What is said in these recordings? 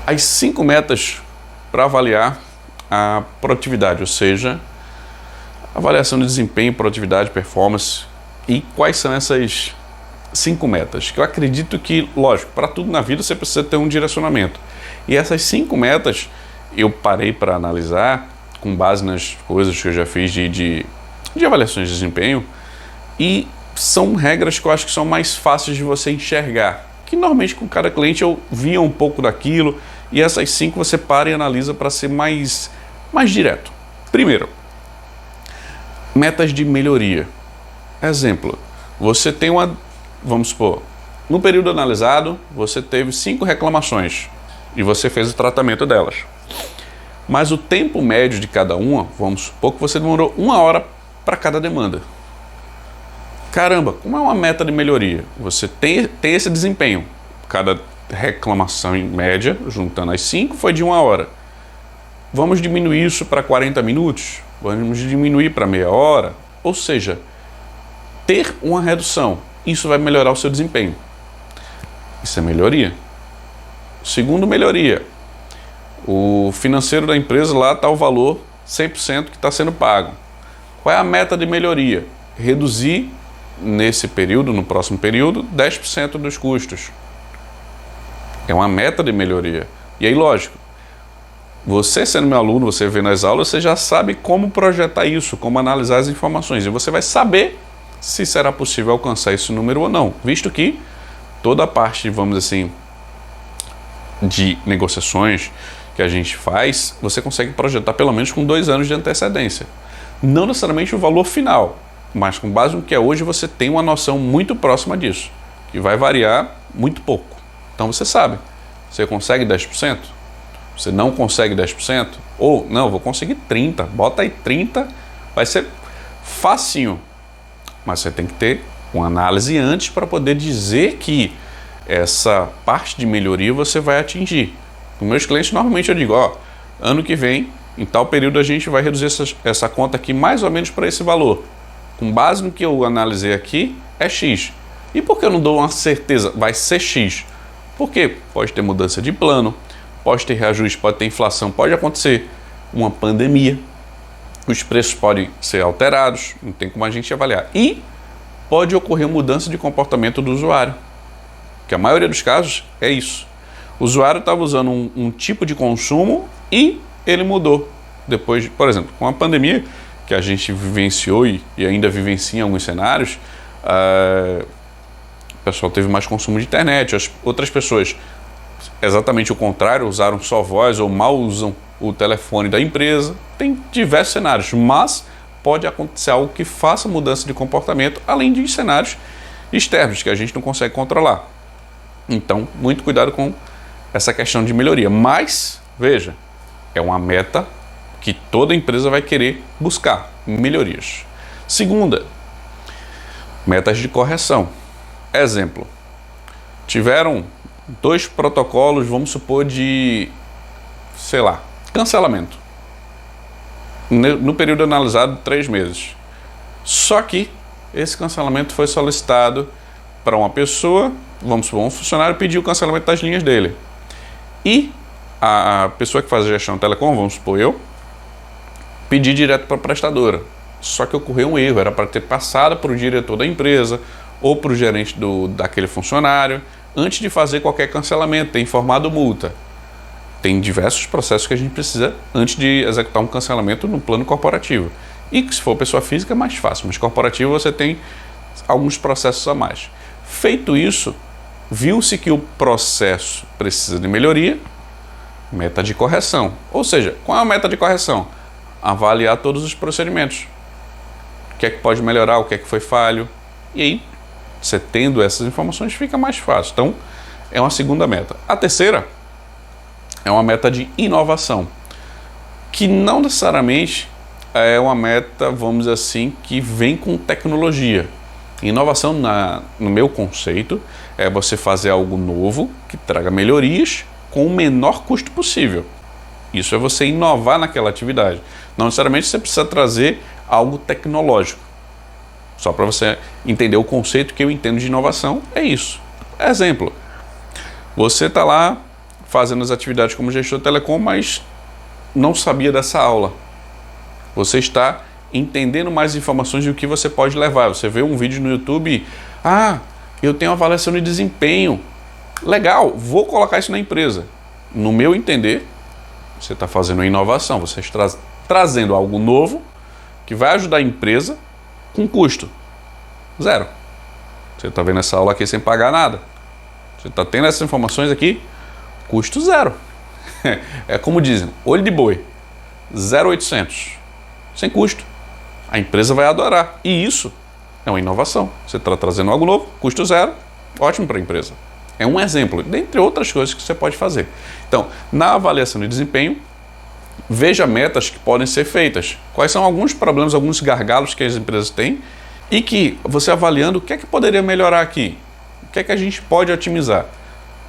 as 5 metas para avaliar a produtividade, ou seja, avaliação de desempenho, produtividade, performance. E quais são essas 5 metas? Que eu acredito que, lógico, para tudo na vida você precisa ter um direcionamento. E essas 5 metas eu parei para analisar com base nas coisas que eu já fiz de avaliações de desempenho, e são regras que eu acho que são mais fáceis de você enxergar, que normalmente com cada cliente eu via um pouco daquilo, e essas 5 você para e analisa para ser mais direto. Primeiro, metas de melhoria. Exemplo, você tem vamos supor, no período analisado, você teve 5 reclamações e você fez o tratamento delas. Mas o tempo médio de cada uma, vamos supor que você demorou 1 hora para cada demanda. Caramba, como é uma meta de melhoria? Você tem esse desempenho. Cada reclamação em média, juntando as 5, foi de 1 hora. Vamos diminuir isso para 40 minutos? Vamos diminuir para meia hora? Ou seja, ter uma redução, isso vai melhorar o seu desempenho. Isso é melhoria. Segundo, melhoria. O financeiro da empresa lá está o valor 100% que está sendo pago. Qual é a meta de melhoria? Reduzir nesse período, no próximo período, 10% dos custos. É uma meta de melhoria. E aí, lógico, você sendo meu aluno, você vendo as aulas, você já sabe como projetar isso, como analisar as informações. E você vai saber se será possível alcançar esse número ou não, visto que toda a parte, vamos dizer assim, de negociações que a gente faz, você consegue projetar pelo menos com 2 anos de antecedência. Não necessariamente o valor final, mas com base no que é hoje, você tem uma noção muito próxima disso, que vai variar muito pouco. Então você sabe, você consegue 10%? Você não consegue 10%? Ou, não, vou conseguir 30%, bota aí 30%, vai ser facinho. Mas você tem que ter uma análise antes para poder dizer que essa parte de melhoria você vai atingir. Com meus clientes, normalmente eu digo, ó, ano que vem, em tal período a gente vai reduzir essa conta aqui mais ou menos para esse valor. Com base no que eu analisei aqui, é X. E por que eu não dou uma certeza? Vai ser X. Porque pode ter mudança de plano, pode ter reajuste, pode ter inflação, pode acontecer uma pandemia, os preços podem ser alterados, não tem como a gente avaliar. E pode ocorrer mudança de comportamento do usuário, que a maioria dos casos é isso. O usuário estava usando um tipo de consumo e ele mudou. Depois, por exemplo, com a pandemia, que a gente vivenciou e ainda vivencia em alguns cenários, o pessoal teve mais consumo de internet, as outras pessoas, exatamente o contrário, usaram só voz ou mal usam o telefone da empresa. Tem diversos cenários, mas pode acontecer algo que faça mudança de comportamento, além de cenários externos que a gente não consegue controlar. Então, muito cuidado com essa questão de melhoria. Mas, veja, é uma meta que toda empresa vai querer buscar, melhorias. Segunda, metas de correção. Exemplo, tiveram 2 protocolos, vamos supor, de, sei lá, cancelamento. No período analisado, 3 meses. Só que esse cancelamento foi solicitado para uma pessoa, vamos supor, um funcionário pediu o cancelamento das linhas dele. E a pessoa que faz a gestão telecom, vamos supor eu, pedi direto para a prestadora. Só que ocorreu um erro, era para ter passado para o diretor da empresa ou para o gerente daquele funcionário, antes de fazer qualquer cancelamento, ter informado multa. Tem diversos processos que a gente precisa antes de executar um cancelamento no plano corporativo. E que se for pessoa física é mais fácil, mas corporativo você tem alguns processos a mais. Feito isso, viu-se que o processo precisa de melhoria, meta de correção. Ou seja, qual é a meta de correção? Avaliar todos os procedimentos. O que é que pode melhorar, o que é que foi falho. E aí, você tendo essas informações, fica mais fácil. Então, é uma segunda meta. A terceira é uma meta de inovação, que não necessariamente é uma meta, vamos dizer assim, que vem com tecnologia. Inovação, no meu conceito, é você fazer algo novo que traga melhorias com o menor custo possível. Isso é você inovar naquela atividade. Não necessariamente você precisa trazer algo tecnológico. Só para você entender o conceito que eu entendo de inovação, é isso. Exemplo, você está lá fazendo as atividades como gestor de telecom, mas não sabia dessa aula. Você está entendendo mais informações de o que você pode levar. Você vê um vídeo no YouTube, eu tenho avaliação de desempenho. Legal, vou colocar isso na empresa. No meu entender, você está fazendo uma inovação, você está trazendo algo novo que vai ajudar a empresa com custo zero. Você está vendo essa aula aqui sem pagar nada. Você está tendo essas informações aqui, custo zero. É como dizem, olho de boi, 0,800, sem custo. A empresa vai adorar. E isso é uma inovação. Você está trazendo algo novo, custo zero, ótimo para a empresa. É um exemplo, dentre outras coisas que você pode fazer. Então, na avaliação de desempenho, veja metas que podem ser feitas. Quais são alguns problemas, alguns gargalos que as empresas têm e que você avaliando, o que é que poderia melhorar aqui? O que é que a gente pode otimizar?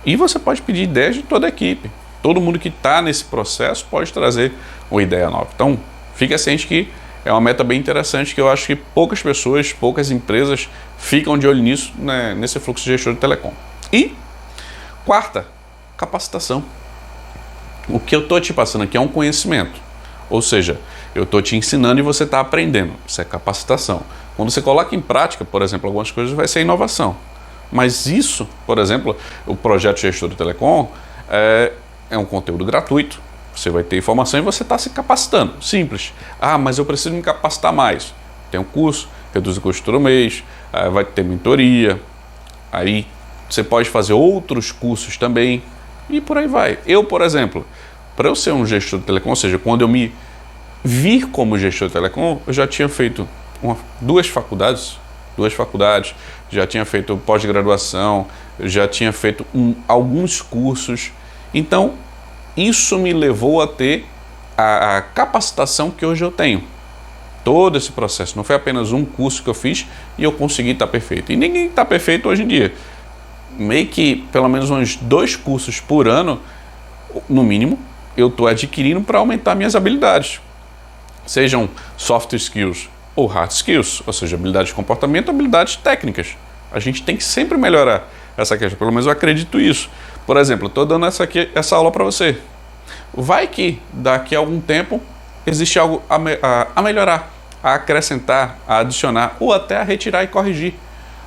E você pode pedir ideias de toda a equipe. Todo mundo que está nesse processo pode trazer uma ideia nova. Então, fique ciente que é uma meta bem interessante que eu acho que poucas pessoas, poucas empresas ficam de olho nisso, né, nesse fluxo de gestor de telecom. E quarta, capacitação. O que eu estou te passando aqui é um conhecimento. Ou seja, eu estou te ensinando e você está aprendendo. Isso é capacitação. Quando você coloca em prática, por exemplo, algumas coisas, vai ser inovação. Mas isso, por exemplo, o projeto Gestor de Telecom é um conteúdo gratuito. Você vai ter informação e você está se capacitando. Simples. Mas eu preciso me capacitar mais. Tem um curso, reduz o custo todo mês, vai ter mentoria. Aí você pode fazer outros cursos também e por aí vai. Eu, por exemplo, para eu ser um gestor de telecom, ou seja, quando eu me vir como gestor de telecom, eu já tinha feito duas faculdades, já tinha feito pós-graduação, já tinha feito alguns cursos. Então, isso me levou a ter a capacitação que hoje eu tenho. Todo esse processo, não foi apenas um curso que eu fiz e eu consegui estar perfeito. E ninguém está perfeito hoje em dia. Meio que pelo menos uns 2 cursos por ano, no mínimo, eu estou adquirindo para aumentar minhas habilidades. Sejam soft skills ou hard skills, ou seja, habilidades de comportamento, habilidades técnicas. A gente tem que sempre melhorar essa questão, pelo menos eu acredito isso. Por exemplo, estou dando essa aula para você. Vai que daqui a algum tempo existe algo a melhorar, a acrescentar, a adicionar ou até a retirar e corrigir.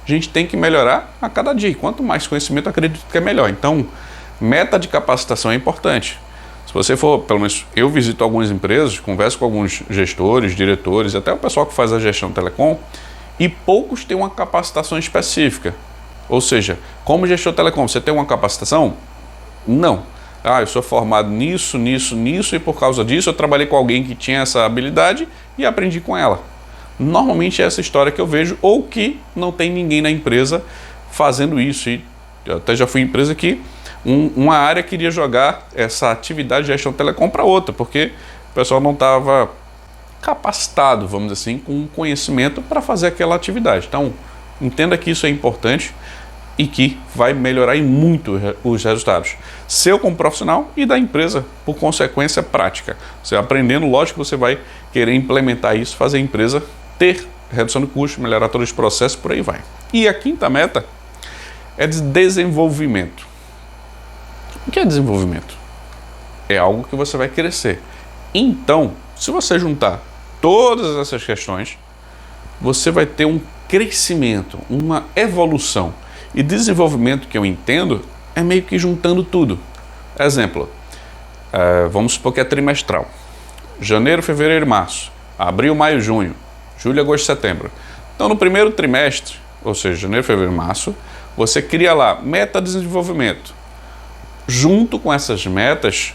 A gente tem que melhorar a cada dia. E quanto mais conhecimento, acredito que é melhor. Então, meta de capacitação é importante. Se você for, pelo menos eu visito algumas empresas, converso com alguns gestores, diretores, até o pessoal que faz a gestão de telecom, e poucos têm uma capacitação específica. Ou seja, como gestor de telecom, você tem uma capacitação? Não. Eu sou formado nisso, e por causa disso eu trabalhei com alguém que tinha essa habilidade e aprendi com ela. Normalmente é essa história que eu vejo, ou que não tem ninguém na empresa fazendo isso. E eu até já fui em empresa que uma área queria jogar essa atividade de gestão de telecom para outra, porque o pessoal não estava capacitado, vamos dizer assim, com conhecimento para fazer aquela atividade. Então, entenda que isso é importante e que vai melhorar em muito os resultados. Seu como profissional e da empresa, por consequência prática. Você aprendendo, lógico que você vai querer implementar isso, fazer a empresa ter redução de custo, melhorar todos os processos, por aí vai. E a quinta meta é de desenvolvimento. O que é desenvolvimento? É algo que você vai crescer. Então, se você juntar todas essas questões, você vai ter um crescimento, uma evolução. E desenvolvimento, que eu entendo, é meio que juntando tudo. Exemplo, vamos supor que é trimestral. Janeiro, fevereiro, março. Abril, maio, junho. Julho, agosto, setembro. Então, no primeiro trimestre, ou seja, janeiro, fevereiro, março, você cria lá meta de desenvolvimento. Junto com essas metas,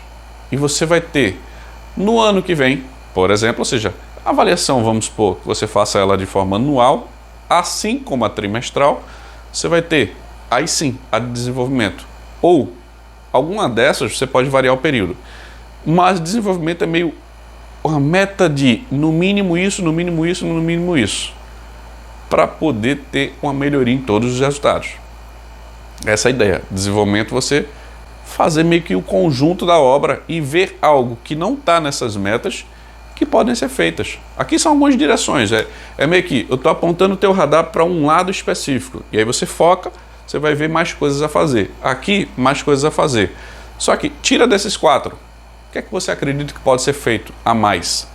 e você vai ter, no ano que vem, por exemplo, ou seja, a avaliação, vamos supor, que você faça ela de forma anual, assim como a trimestral, você vai ter, aí sim, a de desenvolvimento. Ou, alguma dessas, você pode variar o período. Mas desenvolvimento é meio uma meta de, no mínimo isso, no mínimo isso, no mínimo isso. Para poder ter uma melhoria em todos os resultados. Essa é a ideia. Desenvolvimento, você fazer meio que o conjunto da obra e ver algo que não está nessas metas que podem ser feitas. Aqui são algumas direções. É meio que eu estou apontando o teu radar para um lado específico. E aí você foca, você vai ver mais coisas a fazer. Aqui, mais coisas a fazer. Só que tira desses 4, o que é que você acredita que pode ser feito a mais?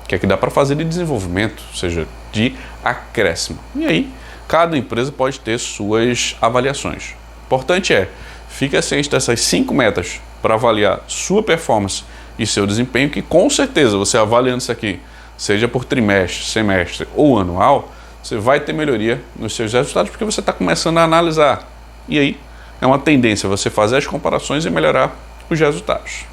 O que é que dá para fazer de desenvolvimento, ou seja, de acréscimo? E aí, cada empresa pode ter suas avaliações. O importante é, fique ciente dessas 5 metas para avaliar sua performance e seu desempenho, que com certeza você avaliando isso aqui, seja por trimestre, semestre ou anual, você vai ter melhoria nos seus resultados, porque você está começando a analisar. E aí, é uma tendência você fazer as comparações e melhorar os resultados.